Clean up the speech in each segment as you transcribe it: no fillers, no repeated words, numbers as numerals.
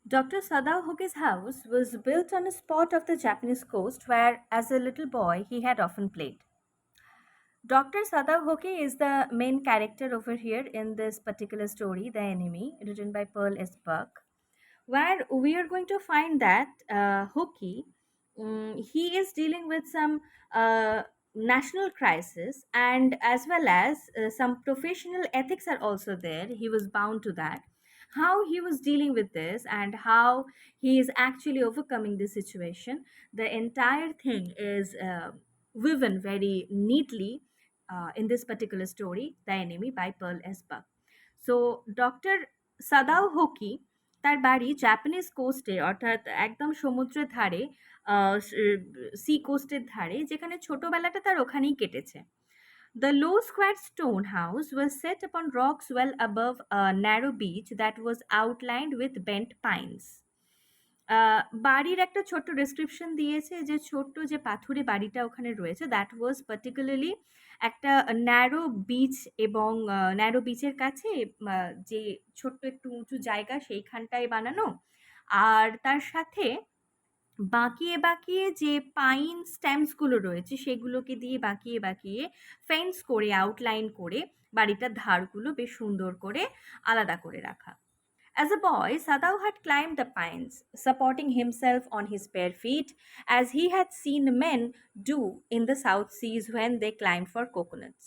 Dr. Sadao Hoke's house was built on a spot of the Japanese coast where, as a little boy, he had often played. Dr. Sadao Hoke is the main character over here in this particular story, The Enemy, written by Pearl S. Buck, where we are going to find that Hoki, he is dealing with some national crisis, and as well as some professional ethics are also there. He was bound to that. How he was dealing with this and how he is actually overcoming this situation. The entire thing is woven very neatly in this particular story, The Enemy by Pearl S. Buck. So, Dr. সাদাও হোকি তার বাড়ি Japanese কোস্টে অর্থাৎ একদম সমুদ্রের ধারে C কোস্টের ধারে যেখানে ছোটবেলাটা তার ওখানেই কেটেছে The low square stone house was set upon rocks well above a narrow beach that was outlined with bent pines. বাড়ির একটা ছোট্ট ডেসক্রিপশন দিয়েছে যে ছোট্ট যে পাথুরে বাড়িটা ওখানে রয়েছে দ্যাট ওয়াজ পার্টিকুলারলি একটা ন্যারো বিচ এবং ন্যারো বিচের কাছে যে ছোট্ট একটু উঁচু জায়গা সেইখানটায় বানানো আর তার সাথে বাঁকিয়ে বাঁকিয়ে যে পাইন স্ট্যাম্পসগুলো রয়েছে সেগুলোকে দিয়ে বাঁকিয়ে বাঁকিয়ে ফেন্স করে আউটলাইন করে বাড়িটার ধারগুলো বেশ সুন্দর করে আলাদা করে রাখা As a boy, Sadao had climbed the pines, supporting himself on his bare feet, as he had seen men do in the South Seas when they climbed for coconuts.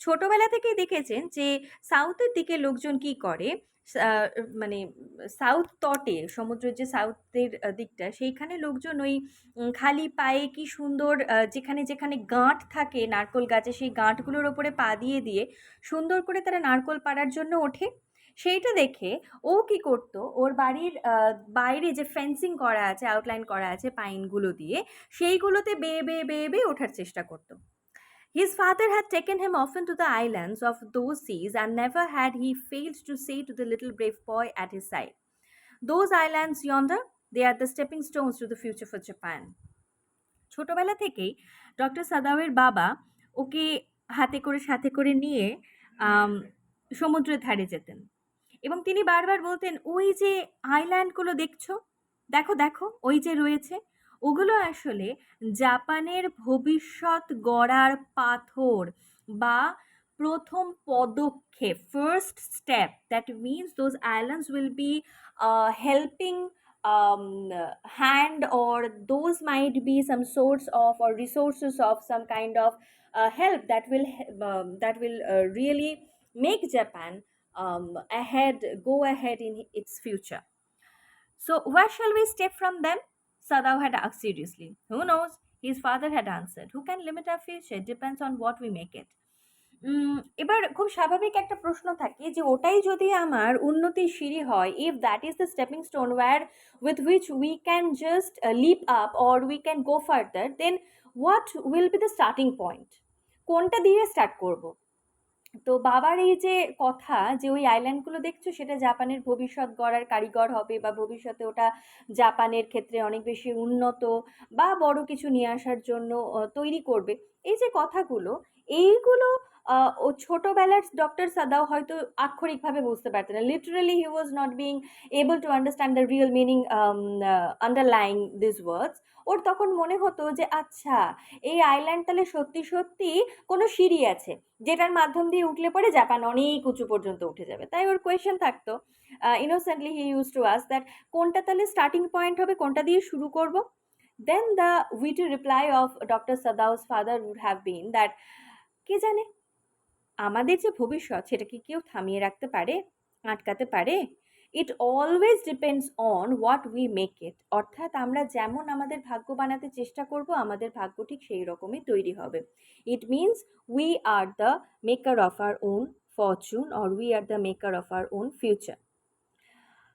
ছোটবেলা থেকেই দেখেছেন যে সাউথের দিকে লোকজন কি করে আহ, মানে সাউথ তটে সমুদ্রের যে সাউথের দিকটা সেইখানে লোকজন ওই খালি পায়ে কি সুন্দর যেখানে যেখানে গাঁট থাকে নারকোল গাছে সেই গাঁটগুলোর ওপরে পা দিয়ে দিয়ে সুন্দর করে তারা নারকোল পাড়ার জন্য ওঠে সেইটা দেখে ও কি করতো ওর বাড়ির বাইরে যে ফেন্সিং করা আছে আউটলাইন করা আছে পাইনগুলো দিয়ে সেইগুলোতে বেয়ে বেয়ে বেয়ে বেয়ে ওঠার চেষ্টা করতো His father had taken him often to the islands of those seas, and never had he failed to say to the little brave boy at his side, "Those islands yonder, they are the stepping stones to the future for Japan." ছোটবেলা থেকেই doctor সাদাওয়ের বাবা ওকে হাতে করে সাথে করে নিয়ে আম, সমুদ্রের ধারে যেতেন এবং তিনি বারবার বলতেন ওই যে আইল্যান্ডগুলো দেখছো দেখো দেখো ওই যে রয়েছে ওগুলো আসলে জাপানের ভবিষ্যৎ গড়ার পাথর বা প্রথম পদক্ষেপ first step that means those islands will be helping hand, or those might be some sorts of or resources of some kind of help that will really make Japan go ahead in its future. So, where shall we step from them? Sadao had asked seriously. Who knows? His father had answered. Who can limit our future? Depends on what we make it. এবার খুব স্বাভাবিক একটা প্রশ্ন থাকে যে ওটাই যদি আমার উন্নতির সিঁড়ি হয়, if that is the stepping stone where with which we can just leap up or we can go further, then what will be the starting point? কোনটা দিয়ে স্টার্ট করব? তো বাবার এই যে কথা যে ওই আইল্যান্ডগুলো দেখছো সেটা জাপানের ভবিষ্যৎ গড়ার কারিগর হবে বা ভবিষ্যতে ওটা জাপানের ক্ষেত্রে অনেক বেশি উন্নত বা বড় কিছু নিয়ে আসার জন্য তৈরি করবে, এই যে কথাগুলো এইগুলো ও ছোটবেলার ডক্টর সাদাও হয়তো আক্ষরিকভাবে বুঝতে পারতেন না, literally he was not being able to understand the real meaning underlying this words. ওর তখন মনে হতো যে আচ্ছা এই আইল্যান্ড তাহলে সত্যি সত্যি কোনো সিঁড়ি আছে যেটার মাধ্যম দিয়ে উঠলে পরে জাপান অনেক উঁচু পর্যন্ত উঠে যাবে। তাই ওর কোয়েশ্চেন থাকতো, innocently he use to ask that কোনটা তাহলে স্টার্টিং পয়েন্ট হবে, কোনটা দিয়ে শুরু করব? Then the witty reply of doctor Sadao's father would have been that কে জানে আমাদের যে ভবিষ্যৎ সেটা কি কেউ থামিয়ে রাখতে পারে, আটকাতে পারে? ইট always depends on what we make it, অর্থাৎ আমরা যেমন আমাদের ভাগ্য বানাতে চেষ্টা করব আমাদের ভাগ্য ঠিক সেই রকমই তৈরি হবে। It means we are the maker of our own fortune, or we are the maker of our own future.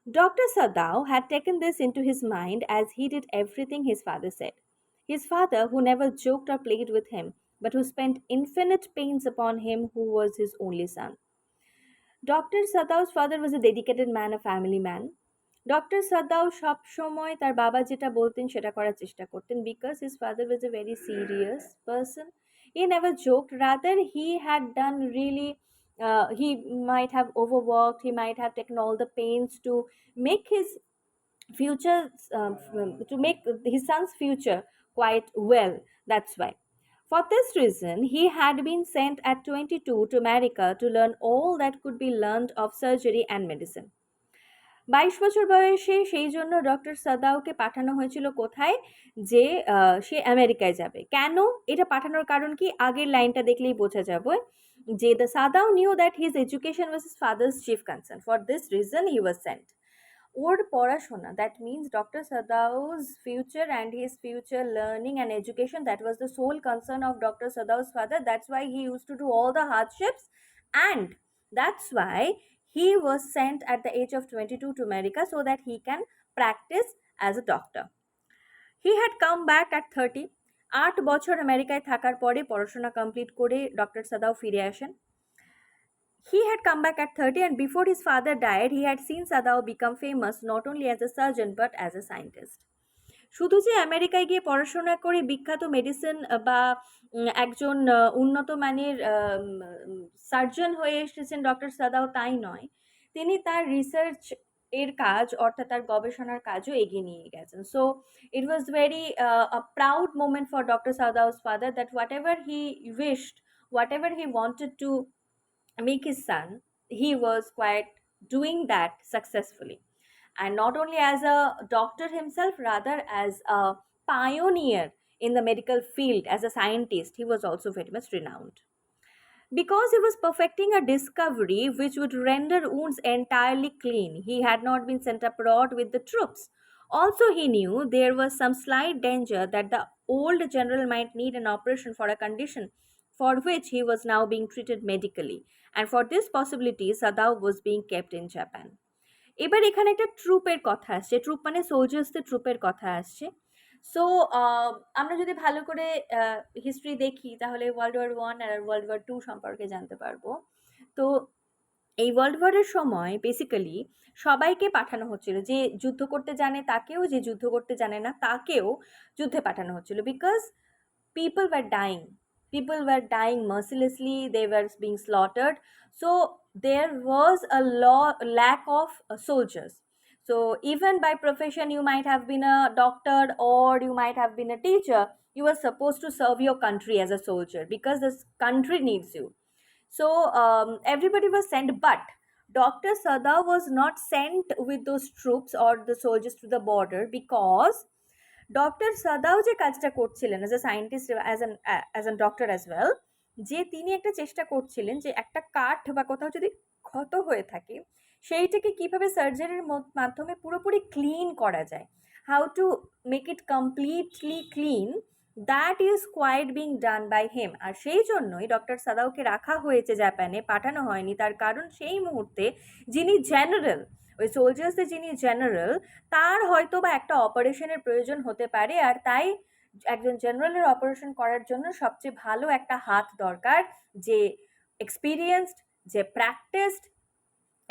Dr. Sadao had taken this into his mind as he did everything his father said. His father, who never joked or played with him, but who spent infinite pains upon him who was his only son. Doctor Sadao's father was a dedicated man, a family man. Doctor Sadao সব সময় তার বাবা যেটা বলতেন সেটা করার চেষ্টা করতেন, because his father was a very serious person. He never joked, rather he had done really he might have overworked, he might have taken all the pains to make his future, to make his son's future quite well. That's why. For this reason, he had been sent at 22 to America to learn all that could be learned of surgery and medicine. 22 বছর বয়সে সেই জন্য doctor সাদাওকে পাঠানো হয়েছিল কোথায়? যে সে আমেরিকায় যাবে। কেন এটা পাঠানোর কারণ কি? আগের লাইনটা দেখলেই বোঝা যাবে যে the Sadao knew that his education was his father's chief concern. For this reason he was sent. ওর পড়াশোনা, that means Dr. Sadao's future and his future learning and education, that was the sole concern of Dr. Sadao's father. That's why he used to do all the hardships, and that's why he was sent at the age of 22 to America so that he can practice as a doctor. He had come back at 30. 8 বছর আমেরিকায় থাকার পরে পড়াশোনা complete করে doctor সাদাও ফিরে আসেন। He had come back at 30, and before his father died, he had seen Sadao become famous not only as a surgeon but as a scientist. শুধু যে আমেরিকায় গিয়ে পড়াশোনা করে বিখ্যাত মেডিসিন বা একজন উন্নত মানের সার্জন হয়ে এসেছেন ডক্টর সাদাও তাই নয়, তিনি তার রিসার্চ এর কাজ অর্থাৎ তার গবেষণার কাজও এগিয়ে নিয়ে গেছেন। So it was very a proud moment for doctor Sadao's father that whatever he wished, whatever he wanted to make his son, he was quite doing that successfully. And not only as a doctor himself, rather as a pioneer in the medical field, as a scientist, he was also very much renowned. Because he was perfecting a discovery which would render wounds entirely clean, he had not been sent abroad with the troops. Also, he knew there was some slight danger that the old general might need an operation for a condition for which he was now being treated medically, and for this possibility, Sadao was being kept in Japan. এবার এখানে একটা ট্রুপের কথা আসছে, troop মানে সোলজার্সদের ট্রুপের কথা আসছে। So আমরা যদি ভালো করে হিস্ট্রি দেখি তাহলে ওয়ার্ল্ড ওয়ার 1 আর ওয়ার্ল্ড ওয়ার 2 সম্পর্কে জানতে পারবো। তো এই ওয়ার্ল্ড ওয়ারের সময় বেসিক্যালি সবাইকে পাঠানো হচ্ছিল, যে যুদ্ধ করতে জানে তাকেও, যে যুদ্ধ করতে জানে না তাকেও যুদ্ধে পাঠানো হচ্ছিল। Because people were dying, people were dying mercilessly, they were being slaughtered. So there was a lack of soldiers. So even by profession you might have been a doctor or you might have been a teacher, you were supposed to serve your country as a soldier because this country needs you. So everybody was sent, but Dr. Sada was not sent with those troops or the soldiers to the border because doctor Sadao যে কাজটা করছিলেন as a scientist, as an doctor as well, যে তিনি একটা চেষ্টা করছিলেন যে একটা কাঠ বা কোথাও যদি ক্ষত হয়ে থাকে সেইটাকে কীভাবে সার্জারির মাধ্যমে পুরোপুরি ক্লিন করা যায়, how to make it completely clean, that is quite being done by him. আর সেই জন্যই ডক্টর সাদাওকে রাখা হয়েছে জাপানে, পাঠানো হয়নি। তার কারণ সেই মুহূর্তে যিনি জেনারেল, ওই সোলজার্সদের যিনি জেনারেল, তার হয়তো বা একটা অপারেশনের প্রয়োজন হতে পারে, আর তাই একজন জেনারেলের অপারেশন করার জন্য সবচেয়ে ভালো একটা হাত দরকার, যে এক্সপিরিয়েন্সড, যে প্র্যাকটিসড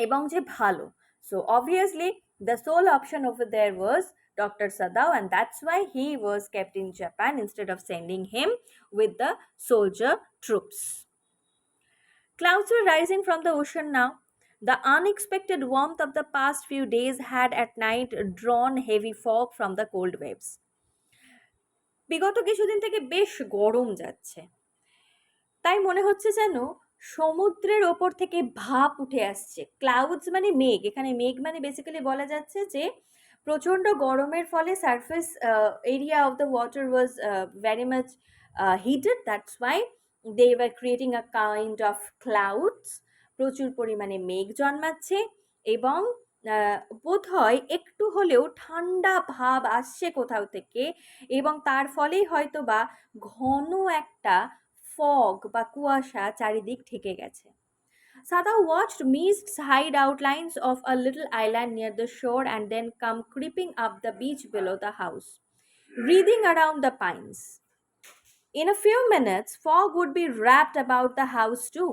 এবং যে ভালো। So obviously the sole option over there was Dr. Sadao, and that's why he was kept in Japan instead of sending him with the soldier troops. Clouds were rising from the ocean now. The unexpected warmth of the past few days had at night drawn heavy fog from the cold waves. বিগত কিছুদিন থেকে বেশ গরম যাচ্ছে, তাই মনে হচ্ছে যেন সমুদ্রের ওপর থেকে ভাপ উঠে আসছে। ক্লাউডস মানে মেঘ, এখানে মেঘ মানে বেসিক্যালি বলা যাচ্ছে যে প্রচণ্ড গরমের ফলে surface area of the water was very much heated, that's why they were creating a kind of clouds. প্রচুর পরিমাণে মেঘ জন্মাচ্ছে এবং বোধ হয় একটু হলেও ঠান্ডা ভাব আসছে কোথাও থেকে, এবং তার ফলেই হয়তো বা ঘন একটা ফগ বা কুয়াশা চারিদিক ঢেকে গেছে। Sada watched mists hide outlines of a little island near the shore and then come creeping up the beach below the house, wreathing around the pines. In a few minutes, fog would be wrapped about the house too.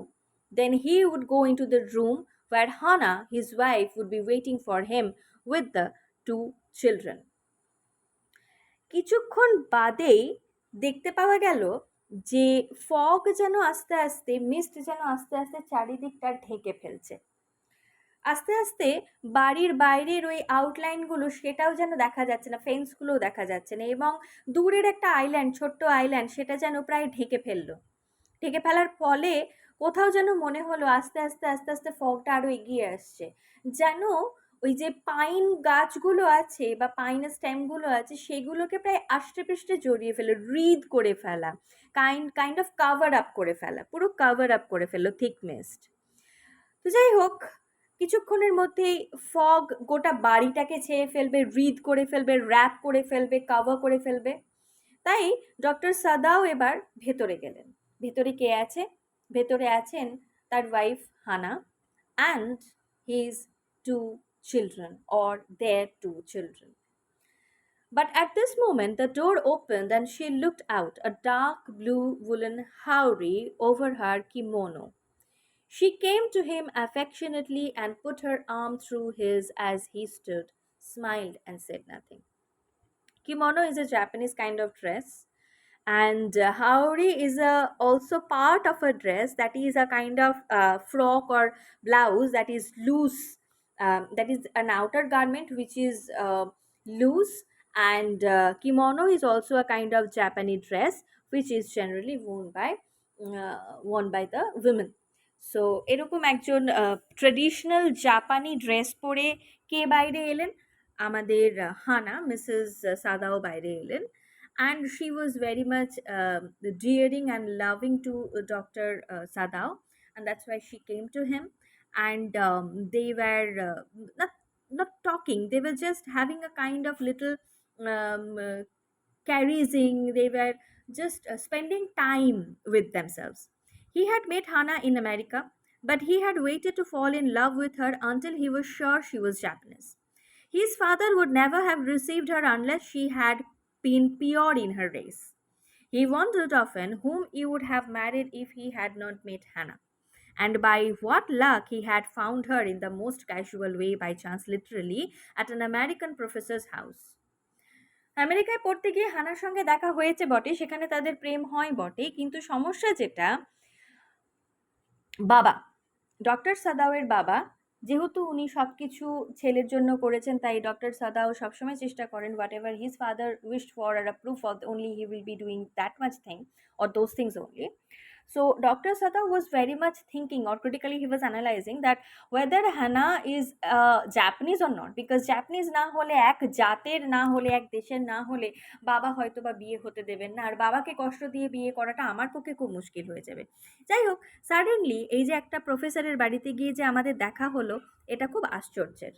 Then he would go into the room where Hannah, his wife, would be waiting for him with the 2 children. কিছুক্ষণ বাদেই দেখতে পাওয়া গেল যে fog যেন আস্তে আস্তে, mist যেন আস্তে আস্তে চারিদিকটা ঢেকে ফেলছে। আস্তে, আস্তে বাড়ির বাইরের ওই আউটলাইনগুলো সেটাও যেন দেখা যাচ্ছে না, ফেন্সগুলোও দেখা যাচ্ছে না এবং দূরের একটা আইল্যান্ড, ছোট্ট আইল্যান্ড সেটা যেন প্রায় ঢেকে ফেলল। ঢেকে ফেলার ফলে কোথাও যেন মনে হলো আস্তে, আস্তে, আস্তে, আস্তে ফগটা আরো এগিয়ে আসছে। যেন ওই যে পাইন গাছগুলো আছে বা পাইনের স্টেমগুলো আছে সেগুলোকে প্রায় আষ্টে-পৃষ্ঠে জড়িয়ে ফেলে, wreath করে ফেলা। কাইন্ড অফ কভার আপ করে ফেলা। পুরো কভার আপ করে ফেলল থিক মিস্ট। তো যাই হোক, কিছুক্ষণের মধ্যেই ফগ গোটা বাড়িটাকে ছেয়ে ফেলবে, wreath করে ফেলবে, wrap করে ফেলবে, কভার করে ফেলবে। তাই ডক্টর সাদাও এবার ভেতরে গেলেন। ভেতরে কে আছে? ভেতরে আছেন তার ওয়াইফ হানা and his two children or their two children. But at this moment, the door opened and she looked out, a dark blue woolen houri over her kimono. She came to him affectionately and put her arm through his as he stood, smiled, and said nothing. Kimono is a Japanese kind of dress, and haori is also part of a dress that is a kind of frock or blouse that is loose, that is an outer garment which is loose, and kimono is also a kind of Japanese dress which is generally worn by the women. So এরকম একজন traditional জাপানি dress পরে কে বাইরে এলেন? আমাদের হানা, Mrs সাদাও বাইরে এলেন। And she was very much dearing and loving to Dr. Sadao, and that's why she came to him. And they were not talking; they were just having a kind of little um, uh, caressing. They were just spending time with themselves. He had met Hannah in America, but he had waited to fall in love with her until he was sure she was Japanese. His father would never have received her unless she had been pure in her race. He wondered often whom he would have married if he had not met Hannah. And by what luck he had found her in the most casual way, by chance, literally, at an American professor's house. আমেরিকায় পড়তে গিয়ে হানার সঙ্গে দেখা হয়েছে বটে, সেখানে তাদের প্রেম হয় বটে, কিন্তু সমস্যা যেটা, বাবা, ডক্টর সাদাওয়ের বাবা, যেহেতু উনি সবকিছু ছেলের জন্য করেছেন, তাই ডক্টর সাদাও সবসময় চেষ্টা করেন whatever his father wished for or approve of, only he will be doing that much thing or those things only. So Dr. Sada was very much thinking, or critically he was analyzing, that whether Hannah is Japanese or not, because Japanese না হলে, এক জাতের না হলে, এক দেশের না হলে বাবা হয়তো বা বিয়ে হতে দেবেন না, আর বাবাকে কষ্ট দিয়ে বিয়ে করাটা আমার পক্ষে খুব মুশকিল হয়ে যাবে। যাই হোক, সাডেনলি এই যে একটা প্রফেসরের বাড়িতে গিয়ে যে আমাদের দেখা হলো, এটা খুব আশ্চর্যের।